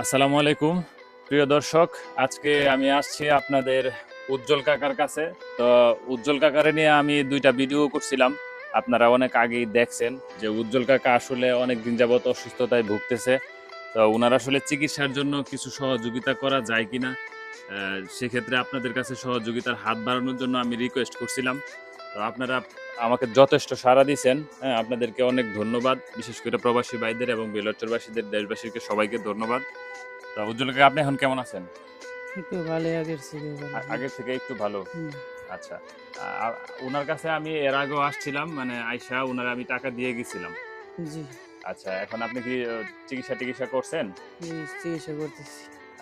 আসসালামু আলাইকুম প্রিয় দর্শক। আজকে আমি আসছি আপনাদের উজ্জ্বল কাকার কাছে। তো উজ্জ্বল কাকারে নিয়ে আমি দুইটা ভিডিও করছিলাম, আপনারা অনেক আগেই দেখছেন যে উজ্জ্বল কাকা আসলে অনেক দিন যাবত অসুস্থতায় ভুগতেছে। তো ওনার আসলে চিকিৎসার জন্য কিছু সহযোগিতা করা যায় কিনা, সেক্ষেত্রে আপনাদের কাছে সহযোগিতার হাত বাড়ানোর জন্য আমি রিকোয়েস্ট করছিলাম। তো আপনারা আমাকে যথেষ্ট সাড়া দিয়েছেন। হ্যাঁ, আপনাদেরকে অনেক ধন্যবাদ, বিশেষ করে প্রবাসী ভাইদের এবং বেলচরবাসীদের, দেশবাসীকে সবাইকে ধন্যবাদ। তো উজ্জ্বল কাকা, আপনি এখন কেমন আছেন? একটু ভালো, আগের থেকে ভালো। আগের থেকে একটু ভালো। হুম, আচ্ছা। উনার কাছে আমি এর আগেও আসছিলাম, মানে আইসা উনার আমি টাকা দিয়ে গেছিলাম। জি, আচ্ছা, এখন আপনি কি চিকিৎসা টিকিৎসা করছেন? জি, চিকিৎসা করতেছি।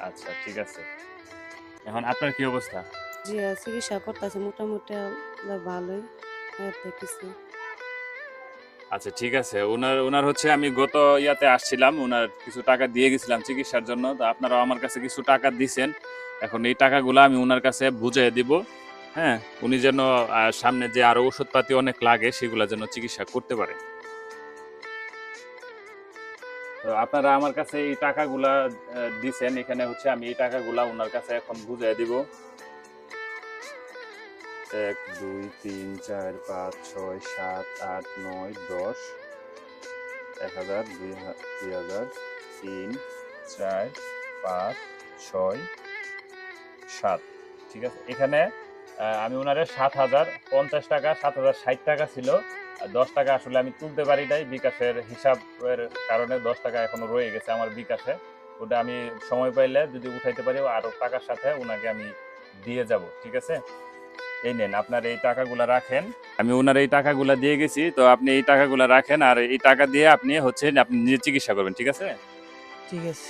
আচ্ছা, ঠিক আছে। এখন আপনার কি অবস্থা? জি, চিকিৎসা করতেছে মোটামুটি ভালোই। এতে কিছু আচ্ছা, ঠিক আছে। উনার উনার হচ্ছে আমি গত ইয়াতে আসছিলাম, উনার কিছু টাকা দিয়ে গেছিলাম চিকিৎসার জন্য। তো আপনারাও আমার কাছে কিছু টাকা দিছেন। এখন এই টাকাগুলো আমি উনার কাছে বুঝিয়ে দিব। হ্যাঁ, উনি যেন সামনে যে আরো ওষুধপাতি অনেক লাগে সেগুলা যেন চিকিৎসা করতে পারে। তো আপনারা আমার কাছে এই টাকাগুলা দিছেন, এখানে হচ্ছে আমি এই টাকাগুলা উনার কাছে এখন বুঝিয়ে দিব। ১ ২ ৩ ৪ ৫ ৬ ৭ ৮ ৯ ১০ ১,০০০ ২,০০০ ৩ ৪ ৫ ৬ ৭। ঠিক আছে, এখানে আমি ওনারে ৭,০৫০ টাকা, ৭,০৬০ টাকা ছিল। ১০ টাকা আসলে আমি তুলতে পারি নাই, বিকাশের হিসাবের কারণে ১০ টাকা এখনো রয়ে গেছে আমার বিকাশে। ওটা আমি সময় পাইলে যদি উঠাইতে পারি আরো টাকার সাথে ওনাকে আমি দিয়ে যাব। ঠিক আছে, এই নেন আপনার এই টাকাগুলা রাখেন। আমি ওনার এই টাকাগুলা দিয়ে গেছি, তো আপনি এই টাকাগুলা রাখেন, আর এই টাকা দিয়ে আপনি হচ্ছে আপনি নিজে চিকিৎসা করবেন। ঠিক আছে? ঠিক আছে।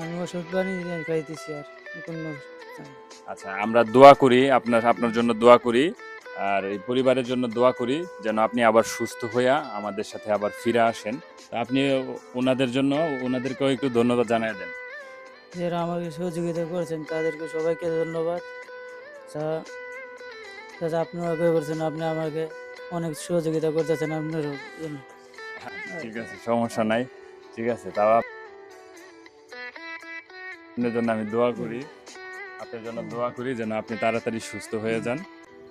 আমি ওষুধ পানি খাইতেছি আর কোনো আচ্ছা, আমরা দোয়া করি, আপনার আপনার জন্য দোয়া করি, আর এই পরিবারের জন্য দোয়া করি যেন আপনি আবার সুস্থ হইয়া আমাদের সাথে আবার ফিরে আসেন। তো আপনি ওনাদের জন্য ওনাদেরকেও একটু ধন্যবাদ জানাই দেন। যারা আমাকে সহযোগিতা করেছেন তাদেরকে সবাইকে ধন্যবাদ। যা যা আপনারা করছেন, আপনি আমাকে অনেক সহযোগিতা করতেছেন আপনার জন্য। ঠিক আছে, সমস্যা নাই। ঠিক আছে, তাও আপনার জন্য আমি দোয়া করি, আপনার জন্য দোয়া করি যেন আপনি তাড়াতাড়ি সুস্থ হয়ে যান,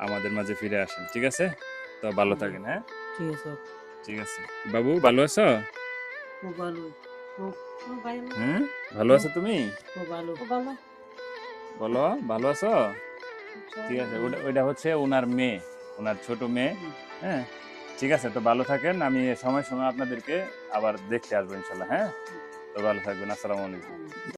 আমাদের মাঝে ফিরে আসেন। ঠিক আছে? তো ভালো থাকেন। হ্যাঁ, ঠিক আছে। ঠিক আছে। বাবু, ভালো আছো? খুব ভালো, খুব খুব ভালো। হুম, ভালো আছো তুমি? খুব ভালো। খুব ভালো। বলো, ভালো আছো? ঠিক আছে, ওটা ওইটা হচ্ছে ওনার মেয়ে, ওনার ছোট মেয়ে। হ্যাঁ, ঠিক আছে। তো ভালো থাকেন, আমি সময় সময় আপনাদেরকে আবার দেখতে আসবো ইনশাল্লাহ। হ্যাঁ, তো ভালো থাকবেন। আসসালামু আলাইকুম।